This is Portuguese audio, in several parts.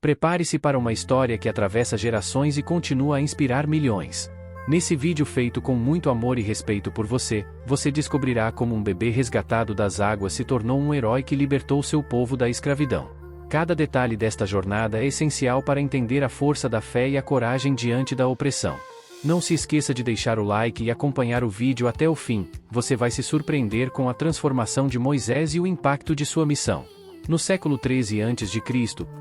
Prepare-se para uma história que atravessa gerações e continua a inspirar milhões. Nesse vídeo feito com muito amor e respeito por você, você descobrirá como um bebê resgatado das águas se tornou um herói que libertou seu povo da escravidão. Cada detalhe desta jornada é essencial para entender a força da fé e a coragem diante da opressão. Não se esqueça de deixar o like e acompanhar o vídeo até o fim, você vai se surpreender com a transformação de Moisés e o impacto de sua missão. No século 13 a.C.,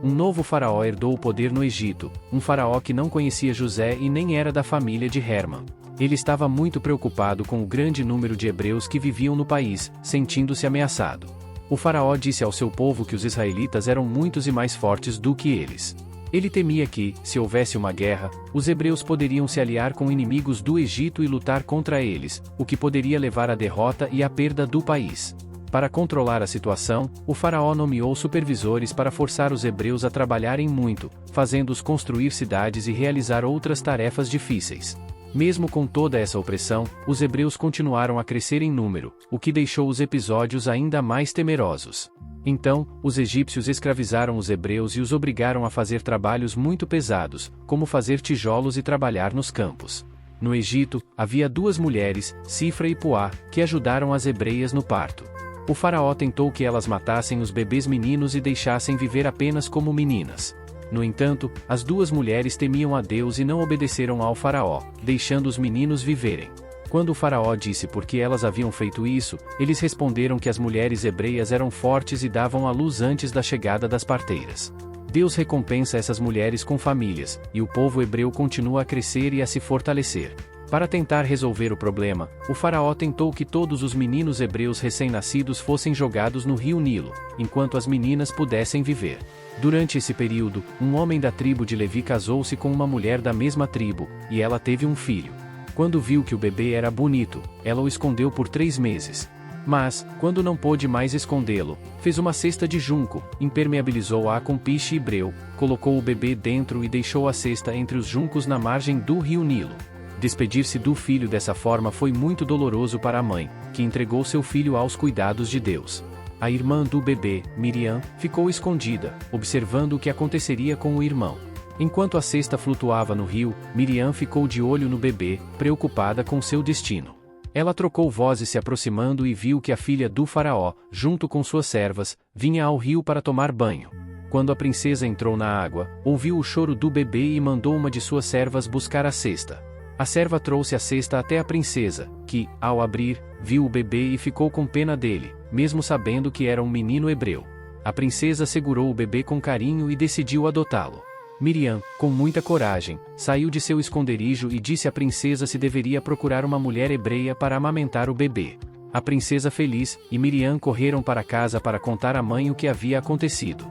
um novo faraó herdou o poder no Egito, um faraó que não conhecia José e nem era da família de Herman. Ele estava muito preocupado com o grande número de hebreus que viviam no país, sentindo-se ameaçado. O faraó disse ao seu povo que os israelitas eram muitos e mais fortes do que eles. Ele temia que, se houvesse uma guerra, os hebreus poderiam se aliar com inimigos do Egito e lutar contra eles, o que poderia levar à derrota e à perda do país. Para controlar a situação, o faraó nomeou supervisores para forçar os hebreus a trabalharem muito, fazendo-os construir cidades e realizar outras tarefas difíceis. Mesmo com toda essa opressão, os hebreus continuaram a crescer em número, o que deixou os episódios ainda mais temerosos. Então, os egípcios escravizaram os hebreus e os obrigaram a fazer trabalhos muito pesados, como fazer tijolos e trabalhar nos campos. No Egito, havia duas mulheres, Sifra e Puá, que ajudaram as hebreias no parto. O faraó tentou que elas matassem os bebês meninos e deixassem viver apenas como meninas. No entanto, as duas mulheres temiam a Deus e não obedeceram ao faraó, deixando os meninos viverem. Quando o faraó disse por que elas haviam feito isso, eles responderam que as mulheres hebreias eram fortes e davam à luz antes da chegada das parteiras. Deus recompensa essas mulheres com famílias, e o povo hebreu continua a crescer e a se fortalecer. Para tentar resolver o problema, o faraó tentou que todos os meninos hebreus recém-nascidos fossem jogados no rio Nilo, enquanto as meninas pudessem viver. Durante esse período, um homem da tribo de Levi casou-se com uma mulher da mesma tribo, e ela teve um filho. Quando viu que o bebê era bonito, ela o escondeu por 3 meses. Mas, quando não pôde mais escondê-lo, fez uma cesta de junco, impermeabilizou-a com piche e breu, colocou o bebê dentro e deixou a cesta entre os juncos na margem do rio Nilo. Despedir-se do filho dessa forma foi muito doloroso para a mãe, que entregou seu filho aos cuidados de Deus. A irmã do bebê, Miriam, ficou escondida, observando o que aconteceria com o irmão. Enquanto a cesta flutuava no rio, Miriam ficou de olho no bebê, preocupada com seu destino. Ela trocou vozes se aproximando e viu que a filha do faraó, junto com suas servas, vinha ao rio para tomar banho. Quando a princesa entrou na água, ouviu o choro do bebê e mandou uma de suas servas buscar a cesta. A serva trouxe a cesta até a princesa, que, ao abrir, viu o bebê e ficou com pena dele, mesmo sabendo que era um menino hebreu. A princesa segurou o bebê com carinho e decidiu adotá-lo. Miriam, com muita coragem, saiu de seu esconderijo e disse à princesa se deveria procurar uma mulher hebreia para amamentar o bebê. A princesa feliz e Miriam correram para casa para contar à mãe o que havia acontecido.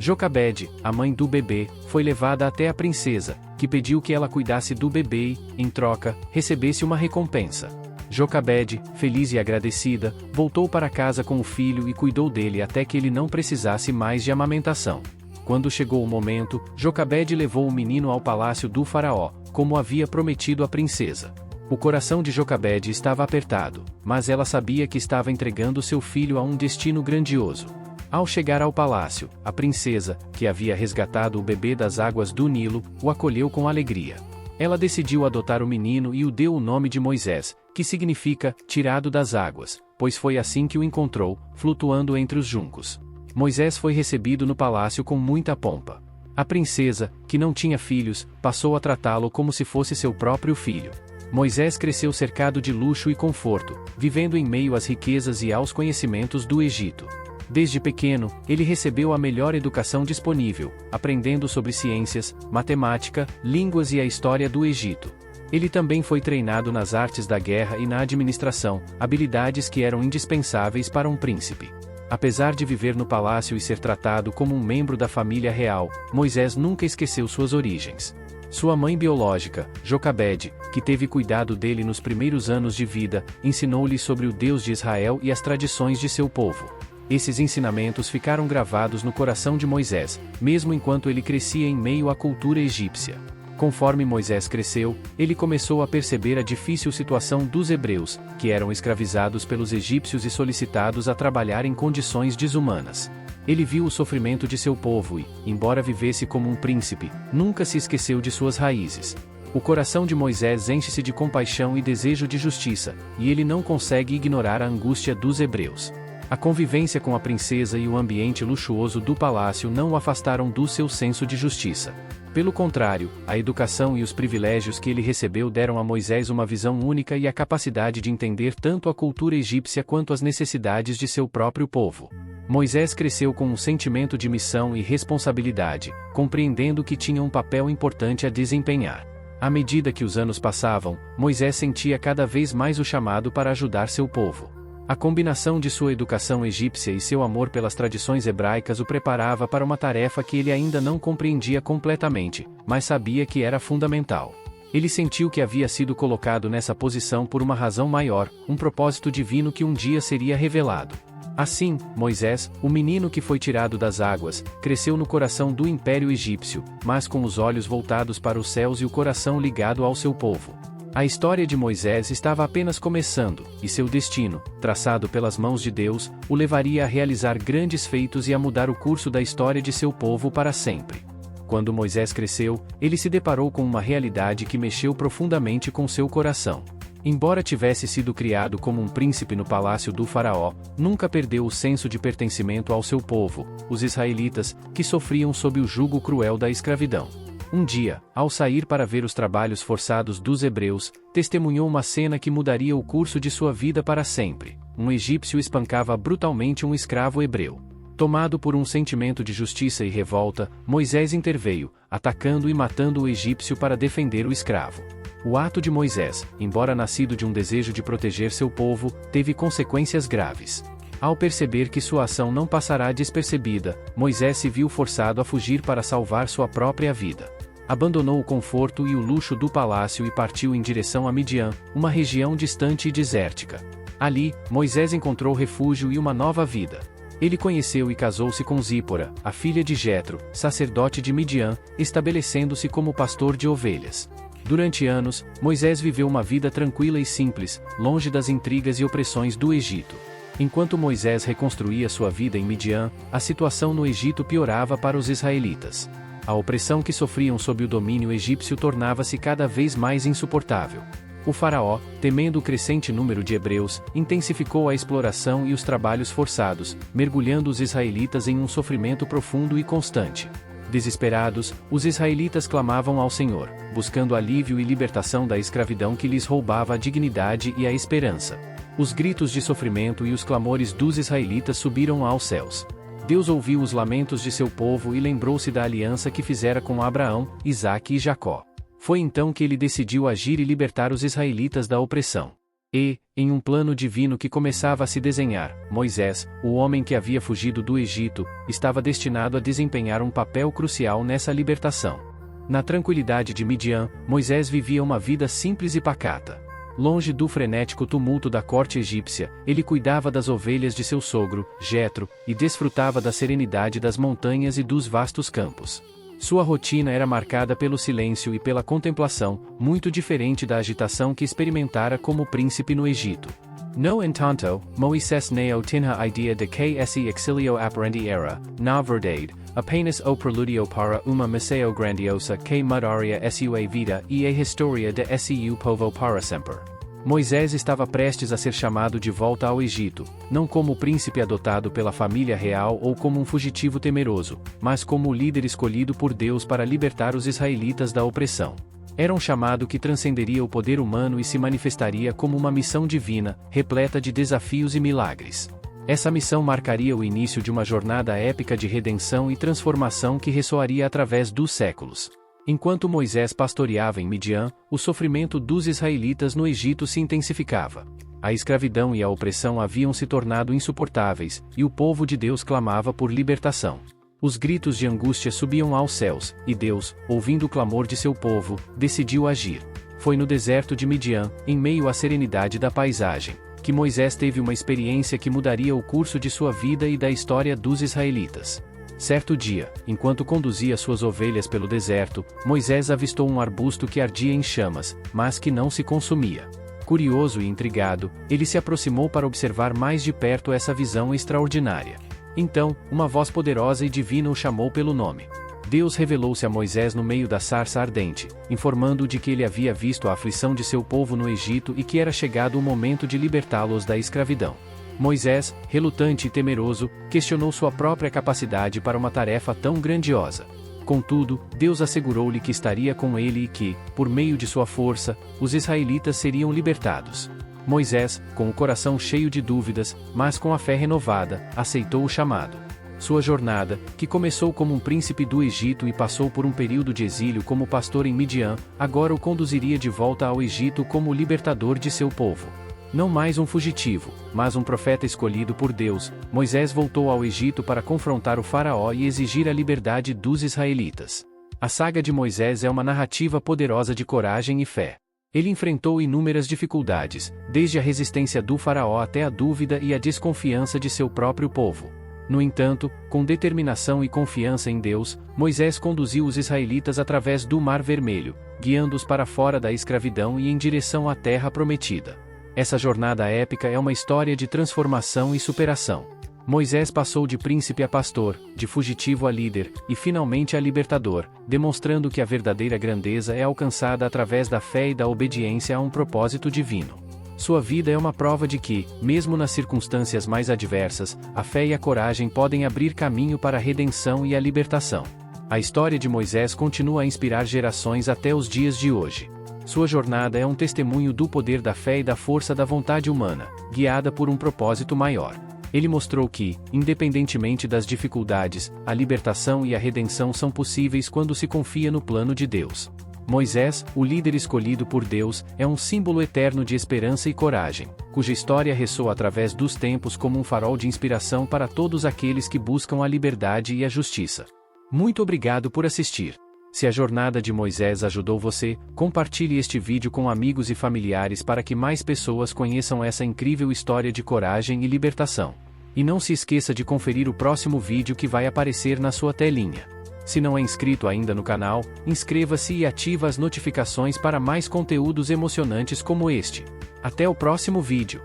Jocabede, a mãe do bebê, foi levada até a princesa, que pediu que ela cuidasse do bebê e, em troca, recebesse uma recompensa. Jocabede, feliz e agradecida, voltou para casa com o filho e cuidou dele até que ele não precisasse mais de amamentação. Quando chegou o momento, Jocabede levou o menino ao palácio do faraó, como havia prometido à princesa. O coração de Jocabede estava apertado, mas ela sabia que estava entregando seu filho a um destino grandioso. Ao chegar ao palácio, a princesa, que havia resgatado o bebê das águas do Nilo, o acolheu com alegria. Ela decidiu adotar o menino e o deu o nome de Moisés, que significa tirado das águas, pois foi assim que o encontrou, flutuando entre os juncos. Moisés foi recebido no palácio com muita pompa. A princesa, que não tinha filhos, passou a tratá-lo como se fosse seu próprio filho. Moisés cresceu cercado de luxo e conforto, vivendo em meio às riquezas e aos conhecimentos do Egito. Desde pequeno, ele recebeu a melhor educação disponível, aprendendo sobre ciências, matemática, línguas e a história do Egito. Ele também foi treinado nas artes da guerra e na administração, habilidades que eram indispensáveis para um príncipe. Apesar de viver no palácio e ser tratado como um membro da família real, Moisés nunca esqueceu suas origens. Sua mãe biológica, Jocabede, que teve cuidado dele nos primeiros anos de vida, ensinou-lhe sobre o Deus de Israel e as tradições de seu povo. Esses ensinamentos ficaram gravados no coração de Moisés, mesmo enquanto ele crescia em meio à cultura egípcia. Conforme Moisés cresceu, ele começou a perceber a difícil situação dos hebreus, que eram escravizados pelos egípcios e solicitados a trabalhar em condições desumanas. Ele viu o sofrimento de seu povo e, embora vivesse como um príncipe, nunca se esqueceu de suas raízes. O coração de Moisés enche-se de compaixão e desejo de justiça, e ele não consegue ignorar a angústia dos hebreus. A convivência com a princesa e o ambiente luxuoso do palácio não o afastaram do seu senso de justiça. Pelo contrário, a educação e os privilégios que ele recebeu deram a Moisés uma visão única e a capacidade de entender tanto a cultura egípcia quanto as necessidades de seu próprio povo. Moisés cresceu com um sentimento de missão e responsabilidade, compreendendo que tinha um papel importante a desempenhar. À medida que os anos passavam, Moisés sentia cada vez mais o chamado para ajudar seu povo. A combinação de sua educação egípcia e seu amor pelas tradições hebraicas o preparava para uma tarefa que ele ainda não compreendia completamente, mas sabia que era fundamental. Ele sentiu que havia sido colocado nessa posição por uma razão maior, um propósito divino que um dia seria revelado. Assim, Moisés, o menino que foi tirado das águas, cresceu no coração do Império Egípcio, mas com os olhos voltados para os céus e o coração ligado ao seu povo. A história de Moisés estava apenas começando, e seu destino, traçado pelas mãos de Deus, o levaria a realizar grandes feitos e a mudar o curso da história de seu povo para sempre. Quando Moisés cresceu, ele se deparou com uma realidade que mexeu profundamente com seu coração. Embora tivesse sido criado como um príncipe no palácio do faraó, nunca perdeu o senso de pertencimento ao seu povo, os israelitas, que sofriam sob o jugo cruel da escravidão. Um dia, ao sair para ver os trabalhos forçados dos hebreus, testemunhou uma cena que mudaria o curso de sua vida para sempre. Um egípcio espancava brutalmente um escravo hebreu. Tomado por um sentimento de justiça e revolta, Moisés interveio, atacando e matando o egípcio para defender o escravo. O ato de Moisés, embora nascido de um desejo de proteger seu povo, teve consequências graves. Ao perceber que sua ação não passará despercebida, Moisés se viu forçado a fugir para salvar sua própria vida. Abandonou o conforto e o luxo do palácio e partiu em direção a Midian, uma região distante e desértica. Ali, Moisés encontrou refúgio e uma nova vida. Ele conheceu e casou-se com Zípora, a filha de Jetro, sacerdote de Midian, estabelecendo-se como pastor de ovelhas. Durante anos, Moisés viveu uma vida tranquila e simples, longe das intrigas e opressões do Egito. Enquanto Moisés reconstruía sua vida em Midian, a situação no Egito piorava para os israelitas. A opressão que sofriam sob o domínio egípcio tornava-se cada vez mais insuportável. O faraó, temendo o crescente número de hebreus, intensificou a exploração e os trabalhos forçados, mergulhando os israelitas em um sofrimento profundo e constante. Desesperados, os israelitas clamavam ao Senhor, buscando alívio e libertação da escravidão que lhes roubava a dignidade e a esperança. Os gritos de sofrimento e os clamores dos israelitas subiram aos céus. Deus ouviu os lamentos de seu povo e lembrou-se da aliança que fizera com Abraão, Isaque e Jacó. Foi então que ele decidiu agir e libertar os israelitas da opressão. E, em um plano divino que começava a se desenhar, Moisés, o homem que havia fugido do Egito, estava destinado a desempenhar um papel crucial nessa libertação. Na tranquilidade de Midian, Moisés vivia uma vida simples e pacata. Longe do frenético tumulto da corte egípcia, ele cuidava das ovelhas de seu sogro, Jetro, e desfrutava da serenidade das montanhas e dos vastos campos. Sua rotina era marcada pelo silêncio e pela contemplação, muito diferente da agitação que experimentara como príncipe no Egito. No entanto, Moisés não tinha ideia de que esse exílio aparente era, na verdade, apenas o preludio para uma missão grandiosa que mudaria sua vida e a história de seu povo para sempre. Moisés estava prestes a ser chamado de volta ao Egito, não como o príncipe adotado pela família real ou como um fugitivo temeroso, mas como o líder escolhido por Deus para libertar os israelitas da opressão. Era um chamado que transcenderia o poder humano e se manifestaria como uma missão divina, repleta de desafios e milagres. Essa missão marcaria o início de uma jornada épica de redenção e transformação que ressoaria através dos séculos. Enquanto Moisés pastoreava em Midian, o sofrimento dos israelitas no Egito se intensificava. A escravidão e a opressão haviam se tornado insuportáveis, e o povo de Deus clamava por libertação. Os gritos de angústia subiam aos céus, e Deus, ouvindo o clamor de seu povo, decidiu agir. Foi no deserto de Midian, em meio à serenidade da paisagem, que Moisés teve uma experiência que mudaria o curso de sua vida e da história dos israelitas. Certo dia, enquanto conduzia suas ovelhas pelo deserto, Moisés avistou um arbusto que ardia em chamas, mas que não se consumia. Curioso e intrigado, ele se aproximou para observar mais de perto essa visão extraordinária. Então, uma voz poderosa e divina o chamou pelo nome. Deus revelou-se a Moisés no meio da sarça ardente, informando-o de que ele havia visto a aflição de seu povo no Egito e que era chegado o momento de libertá-los da escravidão. Moisés, relutante e temeroso, questionou sua própria capacidade para uma tarefa tão grandiosa. Contudo, Deus assegurou-lhe que estaria com ele e que, por meio de sua força, os israelitas seriam libertados. Moisés, com o coração cheio de dúvidas, mas com a fé renovada, aceitou o chamado. Sua jornada, que começou como um príncipe do Egito e passou por um período de exílio como pastor em Midian, agora o conduziria de volta ao Egito como o libertador de seu povo. Não mais um fugitivo, mas um profeta escolhido por Deus, Moisés voltou ao Egito para confrontar o faraó e exigir a liberdade dos israelitas. A saga de Moisés é uma narrativa poderosa de coragem e fé. Ele enfrentou inúmeras dificuldades, desde a resistência do faraó até a dúvida e a desconfiança de seu próprio povo. No entanto, com determinação e confiança em Deus, Moisés conduziu os israelitas através do Mar Vermelho, guiando-os para fora da escravidão e em direção à terra prometida. Essa jornada épica é uma história de transformação e superação. Moisés passou de príncipe a pastor, de fugitivo a líder, e finalmente a libertador, demonstrando que a verdadeira grandeza é alcançada através da fé e da obediência a um propósito divino. Sua vida é uma prova de que, mesmo nas circunstâncias mais adversas, a fé e a coragem podem abrir caminho para a redenção e a libertação. A história de Moisés continua a inspirar gerações até os dias de hoje. Sua jornada é um testemunho do poder da fé e da força da vontade humana, guiada por um propósito maior. Ele mostrou que, independentemente das dificuldades, a libertação e a redenção são possíveis quando se confia no plano de Deus. Moisés, o líder escolhido por Deus, é um símbolo eterno de esperança e coragem, cuja história ressoa através dos tempos como um farol de inspiração para todos aqueles que buscam a liberdade e a justiça. Muito obrigado por assistir. Se a jornada de Moisés ajudou você, compartilhe este vídeo com amigos e familiares para que mais pessoas conheçam essa incrível história de coragem e libertação. E não se esqueça de conferir o próximo vídeo que vai aparecer na sua telinha. Se não é inscrito ainda no canal, inscreva-se e ative as notificações para mais conteúdos emocionantes como este. Até o próximo vídeo.